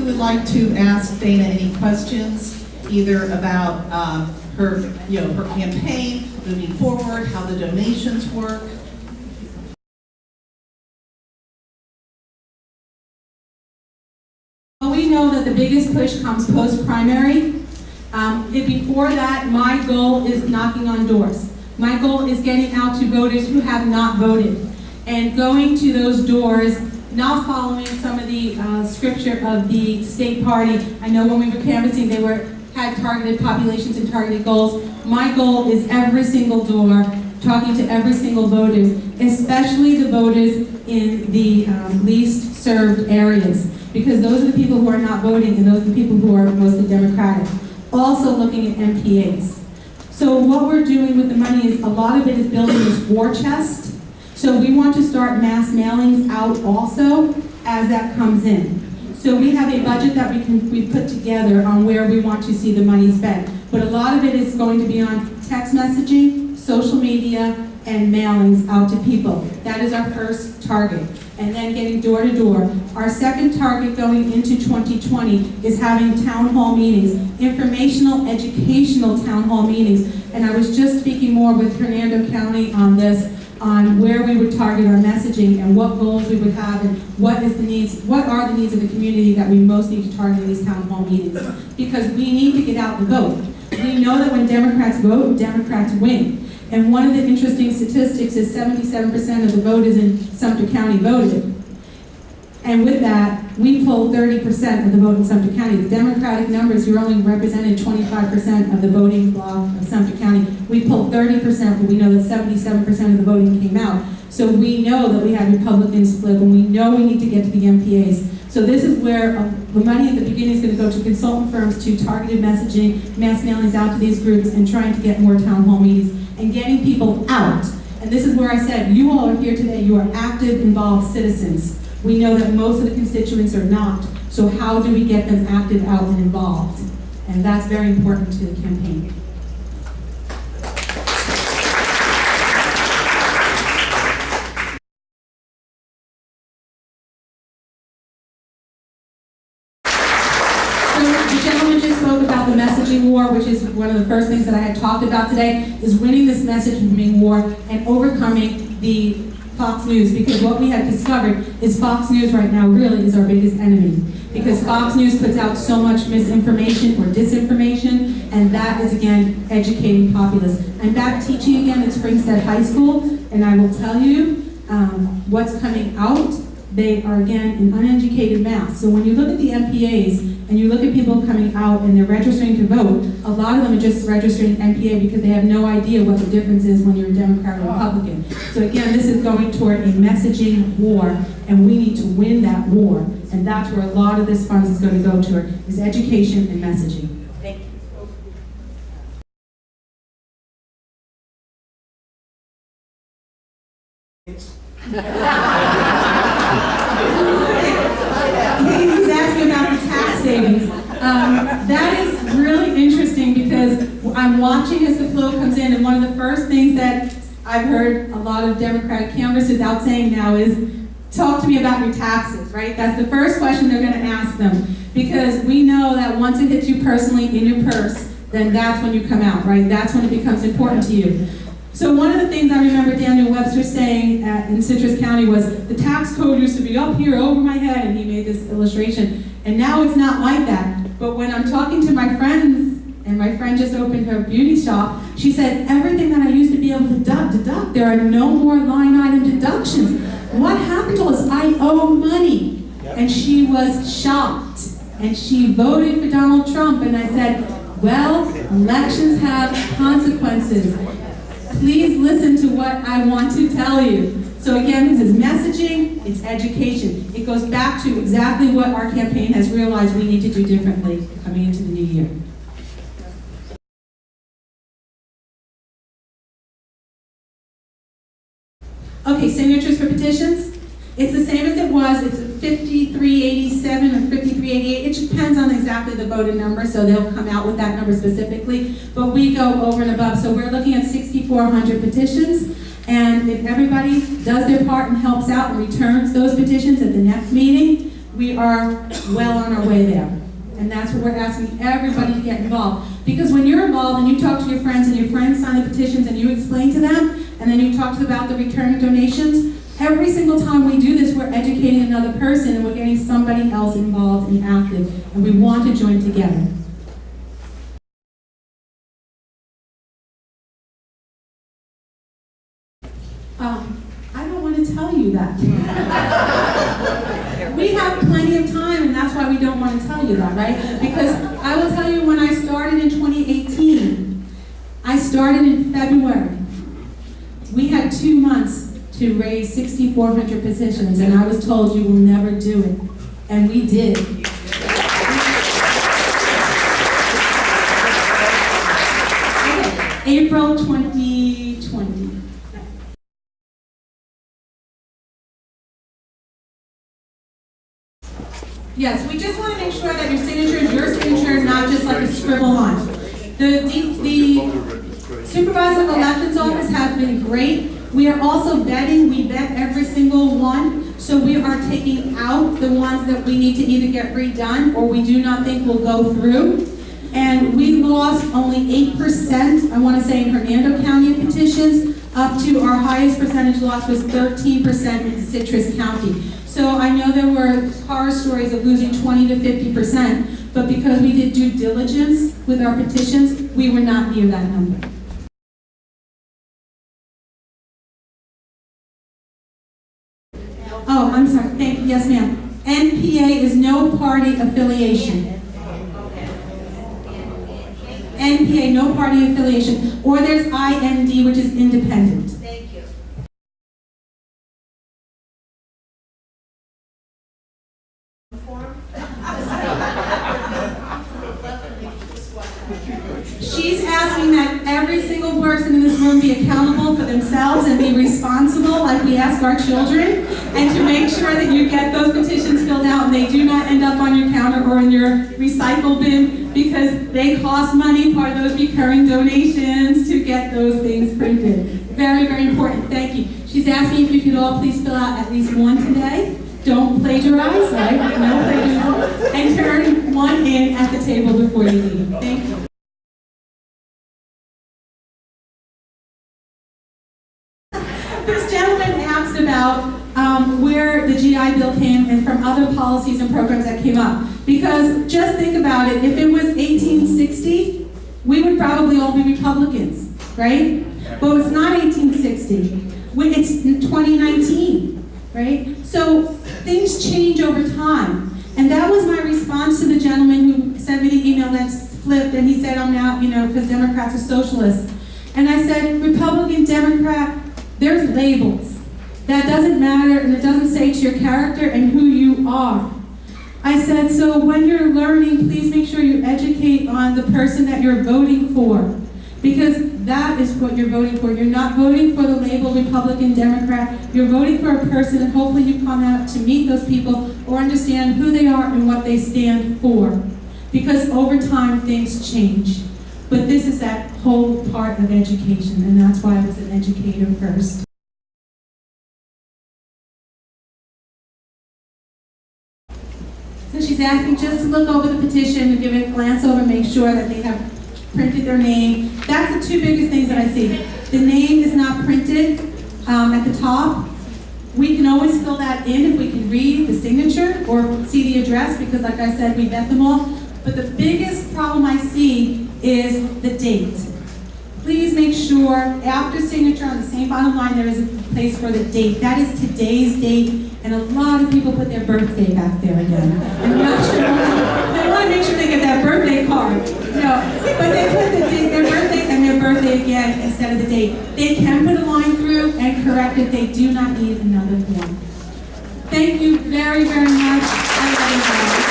who would like to ask Dana any questions, either about her campaign, moving forward, how the donations work. Well, we know that the biggest push comes post-primary. Before that, my goal is knocking on doors. My goal is getting out to voters who have not voted and going to those doors, not following some of the scripture of the state party. I know when we were canvassing, they had targeted populations and targeted goals. My goal is every single door, talking to every single voters, especially the voters in the least served areas, because those are the people who are not voting and those are the people who are mostly Democratic. Also looking at MPAs. So what we're doing with the money is a lot of it is building this war chest. So we want to start mass mailings out also as that comes in. So we have a budget that we put together on where we want to see the money spent. But a lot of it is going to be on text messaging, social media, and mailings out to people. That is our first target. And then getting door to door. Our second target going into 2020 is having town hall meetings, informational, educational town hall meetings. And I was just speaking more with Hernando County on this, on where we would target our messaging and what goals we would have and what are the needs of the community that we most need to target in these town hall meetings. Because we need to get out the vote. We know that when Democrats vote, Democrats win. And one of the interesting statistics is 77% of the voters in Sumter County voted. And with that, we pulled 30% of the vote in Sumter County. The Democratic numbers, you're only represented 25% of the voting bloc of Sumter County. We pulled 30%, but we know that 77% of the voting came out. So we know that we had Republicans split, and we know we need to get to the MPAs. So this is where the money at the beginning is going to go to consultant firms, to targeted messaging, mass mailings out to these groups, and trying to get more town hall meetings and getting people out. And this is where I said, you all are here today, you are active, involved citizens. We know that most of the constituents are not, so how do we get them active, out, and involved? And that's very important to the campaign. About the messaging war, which is one of the first things that I had talked about today, is winning this messaging war and overcoming the Fox News, because what we have discovered is Fox News right now really is our biggest enemy, because Fox News puts out so much misinformation or disinformation, and that is again educating populace. I'm back teaching again at Springstead High School, and I will tell you what's coming out. They are again an uneducated mass. So when you look at the MPAs and you look at people coming out and they're registering to vote, a lot of them are just registering MPA because they have no idea what the difference is when you're a Democrat or Republican. So again, this is going toward a messaging war, and we need to win that war. And that's where a lot of this funds is going to go toward, is education and messaging. Thank you. He's asking about the tax savings. That is really interesting, because I'm watching as the flow comes in, and one of the first things that I've heard a lot of Democratic canvassers out saying now is, talk to me about your taxes, right? That's the first question they're going to ask them, because we know that once it hits you personally in your purse, then that's when you come out, right? That's when it becomes important to you. So one of the things I remember Daniel Webster saying in Citrus County was, the tax code used to be up here over my head, and he made this illustration, and now it's not like that. But when I'm talking to my friends, and my friend just opened her beauty shop, she said, everything that I used to be able to deduct, there are no more line item deductions. What happened to us? I owe money. Yep. And she was shocked. And she voted for Donald Trump, and I said, well, elections have consequences. Please listen to what I want to tell you. So again, this is messaging, it's education. It goes back to exactly what our campaign has realized we need to do differently coming into the new year. Okay, signatures for petitions. It's the same as it was. It's 5387 or 5388. It depends on exactly the voted number, so they'll come out with that number specifically. But we go over and above. So we're looking at 6,400 petitions. And if everybody does their part and helps out and returns those petitions at the next meeting, we are well on our way there. And that's what we're asking everybody to get involved. Because when you're involved and you talk to your friends and your friends sign the petitions and you explain to them, and then you talk about the recurring donations, every single time we do this, we're educating another person and we're getting somebody else involved and active. And we want to join together. I don't want to tell you that. We have plenty of time, and that's why we don't want to tell you that, right? Because I will tell you, when I started in 2018, I started in February. We had 2 months to raise 6,400 petitions, and I was told you will never do it. And we did. April 2020. Yes, we just want to make sure that your signature is your signature, not just like a scribble line. The Supervisor of Elections Office has been great. We are also vetting, we vet every single one, so we are taking out the ones that we need to either get redone or we do not think will go through. And we lost only 8%, I want to say, in Hernando County of petitions, up to our highest percentage loss was 13% in Citrus County. So I know there were horror stories of losing 20 to 50%, but because we did due diligence with our petitions, we were not near that number. Oh, I'm sorry. Thank you. Yes, ma'am. NPA is no party affiliation. NPA, no party affiliation. Or there's IND, which is independent. Thank you. She's asking that every single person in this room be accountable for themselves and be responsible like we ask our children, and to make sure that you get those petitions filled out and they do not end up on your counter or in your recycle bin, because they cost money, part of those recurring donations, to get those things printed. Very, very important. Thank you. She's asking if you could all please fill out at least one today. Don't plagiarize, right? No plagiarism. And turn one in at the table before you leave. Thank you. This gentleman asked about where the GI Bill came and from other policies and programs that came up. Because just think about it, if it was 1860, we would probably all be Republicans, right? But it's not 1860. It's 2019, right? So things change over time. And that was my response to the gentleman who sent me the email that's flipped, and he said, I'm now, because Democrats are socialists. And I said, Republican, Democrat, there's labels. That doesn't matter, and it doesn't say to your character and who you are. I said, so when you're learning, please make sure you educate on the person that you're voting for. Because that is what you're voting for. You're not voting for the label Republican, Democrat. You're voting for a person, and hopefully you come out to meet those people or understand who they are and what they stand for. Because over time, things change. But this is that whole part of education, and that's why I was an educator first. So she's asking just to look over the petition and give it a glance over, make sure that they have printed their name. That's the two biggest things that I see. The name is not printed at the top. We can always fill that in if we can read the signature or see the address, because like I said, we vet them all. But the biggest problem I see is the date. Please make sure after signature on the same bottom line there is a place for the date. That is today's date, and a lot of people put their birthday back there again. I'm not sure. They want to make sure they get that birthday card. No, but they put the date, their birthday and their birthday again instead of the date. They can put a line through and correct it. They do not need another form. Thank you very, very much. I love you guys.